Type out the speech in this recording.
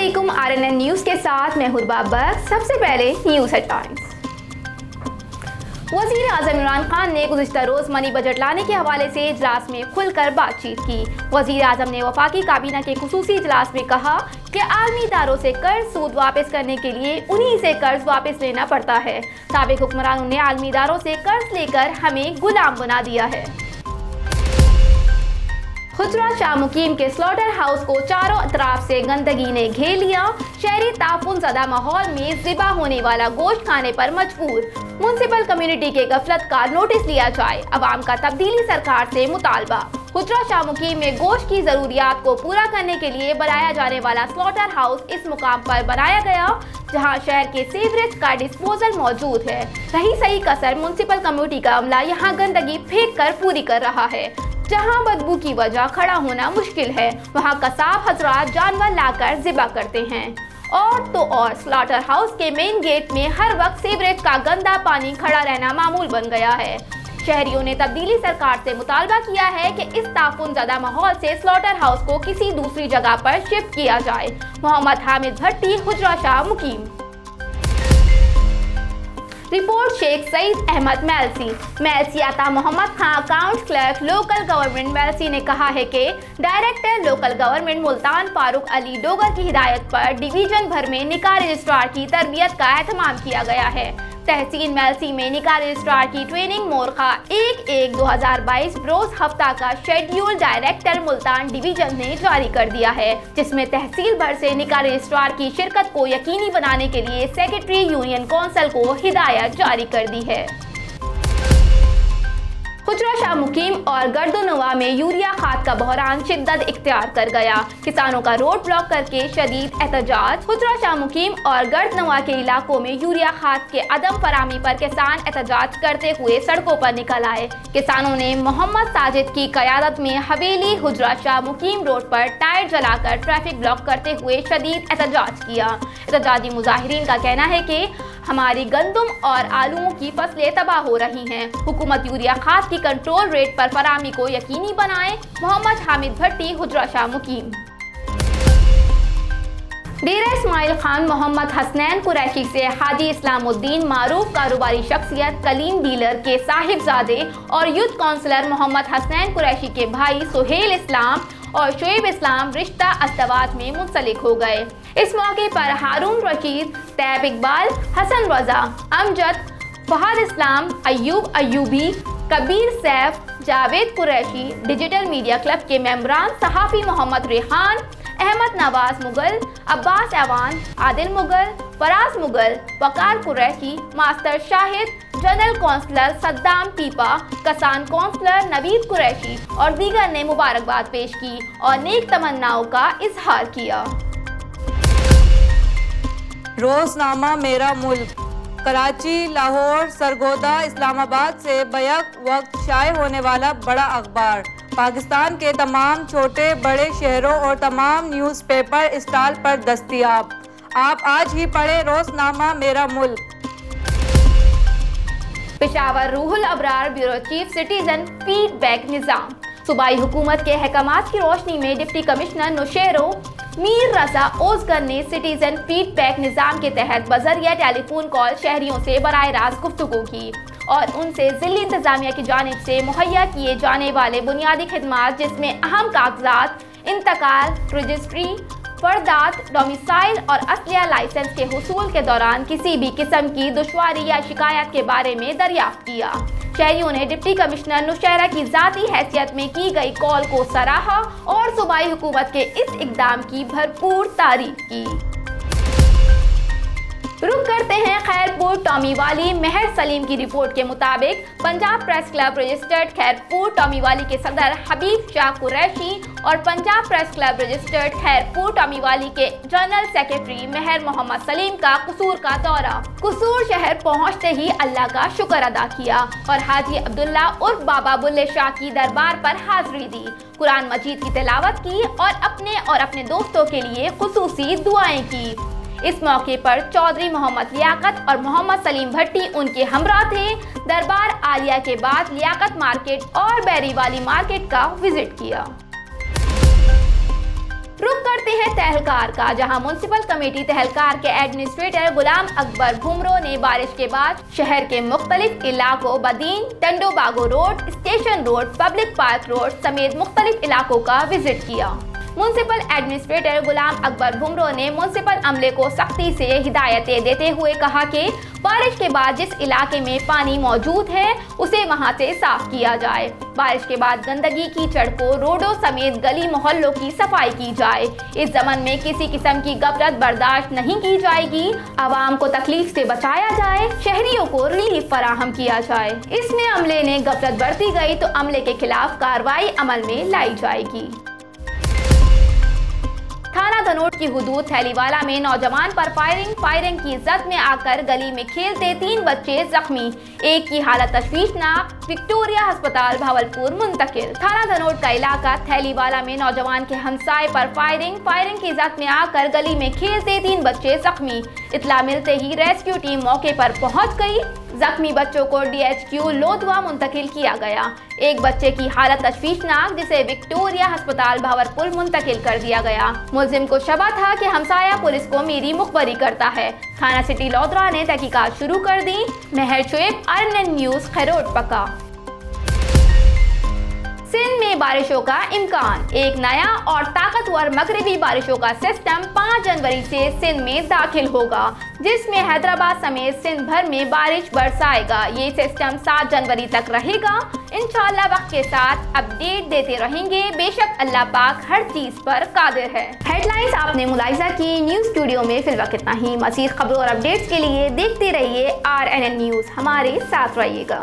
अस्सलामुअलैकुम RNN news के साथ मैं हुरबा बख्श। सबसे पहले न्यूज़ हेडलाइंस। वज़ीर आज़म इमरान खान ने गुज़िश्ता रोज़ मनी बजट लाने के हवाले से इजलास में खुलकर बातचीत की। वज़ीर आज़म ने वफाकी काबीना के खुसूसी इजलास में कहा कि आलमी इदारों से कर्ज सूद वापस करने के लिए उन्हीं से कर्ज वापस लेना पड़ता है। साबिक़ हुक्मरानों ने आलमी इदारों से कर्ज लेकर हमें गुलाम बना दिया है। हुजरा शाह मुकीम के स्लॉटर हाउस को चारों अतराफ से गंदगी ने घेर लिया। शहरी ताफुन ज़दा माहौल में ज़िबा होने वाला गोश्त खाने पर मजबूर। म्युनिसिपल कम्युनिटी के गफलत का नोटिस लिया जाए। अवाम का तब्दीली सरकार से मुतालबा। हुजरा शाह मुकीम में गोश्त की ज़रूरियात को पूरा करने के लिए बनाया जाने वाला स्लॉटर हाउस इस मुकाम पर बनाया गया जहां शहर के सीवरेज का डिस्पोजल मौजूद है। रही सही कसर म्युनिसिपल कम्युनिटी का अमला यहां गंदगी फेंक कर पूरी कर रहा है। जहां बदबू की वजह खड़ा होना मुश्किल है, वहां कसाब हजरात जानवर लाकर ज़िबा करते हैं। और स्लॉटर हाउस के मेन गेट में हर वक्त सीवरेज का गंदा पानी खड़ा रहना मामूल बन गया है। शहरियों ने तब्दीली सरकार से मुतालबा किया है कि इस ताफुन ज़दा माहौल से स्लॉटर हाउस को किसी दूसरी जगह पर शिफ्ट किया जाए। Mohammad Hamid Bhatti, Hujra Shah Muqeem. Report Sheikh Saeed Ahmed Mailsi Ata Mohammad Khan accounts clerk local government Mailsi ने कहा है कि director local government Multan Farooq Ali Dogar की हिदायत पर डिवीजन भर में निकाह रजिस्ट्रार की तरबियत का एहतमाम किया गया है। तहसील मेलसी में निकाह रजिस्ट्रार की ट्रेनिंग मोरखा 1/1/2022 रोज हफ्ता का शेड्यूल डायरेक्टर मुल्तान डिवीजन ने जारी कर दिया है, जिसमें तहसील भर से निकाह रजिस्ट्रार की शिरकत को यकीनी बनाने के लिए सेक्रेटरी यूनियन कौंसिल को हिदायत जारी कर दी है। हुजरा शाह मुकीम और गर्दोनवा में यूरिया खाद का बहरान शिद्दत इख्तियार कर गया। किसानों का रोड ब्लॉक करके शदीद एहतजाज। हुजरा शाह मुकीम और गर्दनवा के इलाकों में यूरिया खाद के अदम फरामी पर किसान एहतजाज करते हुए सड़कों पर निकल आए। किसानों ने मोहम्मद साजिद की क़यादत में हवेली हुजरा शाह मुकीम रोड पर टायर जलाकर ट्रैफिक ब्लॉक करते हुए शदीद एहतजाज किया। एहतजाजी मुजाहिरीन का कहना है कि हमारी गंदम और आलूओं की फसलें तबाह हो रही हैं। हुकूमत यूरिया खाद की कंट्रोल रेट पर फरामी को यकीनी बनाए। मोहम्मद हामिद भट्टी, हुजरा शाह मुकीम। डेरा इस्माइल खान मोहम्मद हसनैन कुरैशी से हाजी इस्लामुद्दीन मारूफ कारोबारी शख्सियत कलीम डीलर के साहिबजादे और यूथ काउंसलर मोहम्मद हसनैन कुरैशी के भाई सुहेल इस्लाम और शुएब इस्लाम रिश्ता अस्तवाद में मुंसलिक हो गए। इस मौके पर Haroon Rasheed, Tayyab Iqbal, Hasan Raza, Amjad, Fahad Islam, Ayub Ayubi, Kabir Saif, Javed Qureshi, digital media club के मेंबरान, सहाफ़ी Mohammad Rehan, Ahmed Nawaz Mughal, Abbas Aiwan, Adil Mughal, Faraz Mughal, Waqar Qureshi, master Shahid, general councillor Saddam पीपा, कसान कौंसलर नवीद कुरैशी और दीगर ने मुबारकबाद पेश की और नेक तमन्नाओं का इजहार किया। रोज़नामा मेरा मुल्क कराची, लाहौर, सरगोदा, इस्लामाबाद से बैक वक्त शाये होने वाला बड़ा अखबार पाकिस्तान के तमाम छोटे बड़े शहरों और तमाम न्यूज़पेपर स्टॉल पर दस्तयाब। आप आज ही पढ़ें रोज़नामा मेरा मुल्क। Peshawar Ruhul Abrar bureau chief citizen feedback निज़ाम। सूबाई हुकूमत के अहकामात की रोशनी में डिप्टी कमिश्नर नौशेरो मीर रजा ओजगर ने सिटीजन फीडबैक निज़ाम के तहत बजरिया टेलीफोन कॉल शहरियों से बराह रास्त गुफ्तगू की और उनसे ज़िली इंतज़ामिया की जानिब से मुहैया किए जाने वाले बुनियादी खिदमात जिसमें अहम कागजात, इंतकाल, रजिस्ट्री, फर्दात, डोमिसाइल और असलिया लाइसेंस के हुसूल के दौरान किसी भी किस्म की दुश्वारी या शिकायत के बारे में दरियाफ्त किया। शहरियों ने डिप्टी कमिश्नर नौशेरा की ज़ाती हैसियत में की गई कॉल को सराहा और सूबाई हुकूमत के इस इक़दाम की भरपूर तारीफ की। रुक करते हैं खैरपुर टॉमीवाली। मेहर सलीम की रिपोर्ट के मुताबिक Punjab press club registered Khairpur Tamewali के सदर हबीब शाह कुरैशी और Punjab press club registered Khairpur Tamewali के जनरल सेक्रेटरी मेहर मोहम्मद सलीम का कसूर का दौरा। कसूर शहर पहुंचते ही अल्लाह का शुक्र अदा किया और हाजी अब्दुल्ला उर्फ बाबा बुल्ले शाह की दरबार पर हाजिरी दी, कुरान मजीद की तिलावत की और अपने दोस्तों के लिए खुसूसी दुआएं की। इस मौके पर चौधरी मोहम्मद लियाकत और मोहम्मद सलीम भट्टी उनके हमरा थे। दरबार आलिया के बाद लियाकत मार्केट और बैरीवाली मार्केट का विजिट किया। रुक करते हैं तहलकार का, जहां म्युनिसिपल कमेटी तहलकार के एडमिनिस्ट्रेटर गुलाम अकबर भुमरो ने बारिश के बाद शहर के मुख्तलिफ इलाकों Badin, Tandobago road, station road, public park road समेत मुख्तलिफ इलाकों का विजिट किया। म्युनिसिपल एडमिनिस्ट्रेटर गुलाम अकबर भुमरो ने म्युनिसिपल अमले को सख्ती से हिदायतें देते हुए कहा कि बारिश के बाद जिस इलाके में पानी मौजूद है उसे वहां से साफ किया जाए। बारिश के बाद गंदगी, कीचड़ को रोडों समेत गली मोहल्लों की सफाई की जाए। इस जमन में किसी किस्म की गफलत बर्दाश्त नहीं की जाएगी। आवाम को तकलीफ से बचाया जाए, शहरियों को रिलीफ फराहम किया जाए। इसमें अमले ने गफलत बरती गई तो अमले के खिलाफ कार्रवाई अमल में लाई जाएगी। थाना धनोट की हुदूद थैलीवाला में नौजवान पर फायरिंग की जद में आकर गली में खेलते 3 बच्चे जख्मी, एक की हालत तशवीशनाक, विक्टोरिया अस्पताल भावलपुर मुंतकिल। थाना धनोट का इलाका थैलीवाला में नौजवान के हमसाए पर फायरिंग की जद में आकर गली में खेलते 3 बच्चे जख्मी। इत्ला मिलते ही रेस्क्यू टीम मौके पर पहुंच गई। जख्मी बच्चों को DHQ लोधवा मुंतकिल किया गया। एक बच्चे की हालत तशवीशनाक, जिसे विक्टोरिया अस्पताल भावलपुर मुंतकिल कर दिया गया। मुलजिम को शबा था कि हमसाया पुलिस को मेरी मुखबरी करता है। थाना सिटी लोधरा ने तहकीकात शुरू कर दी। मेहर शुएब, RNN न्यूज़, खैरोट पका। सिंध में बारिशों का इम्कान। एक नया और ताकतवर मगरबी बारिशों का सिस्टम 5 जनवरी से सिंध में दाखिल होगा, जिसमें हैदराबाद समेत सिंध भर में बारिश बरसाएगा। ये सिस्टम 7 जनवरी तक रहेगा। इंशाअल्लाह वक्त के साथ अपडेट देते रहेंगे। बेशक अल्लाह पाक हर चीज पर कादिर है। हेडलाइंस आपने मुलाहिजा की। न्यूज़ स्टूडियो में फिल वक्त इतना ही। मज़ीद खबरों और अपडेट्स के लिए देखते रहिए RNN न्यूज़। हमारे साथ रहिएगा।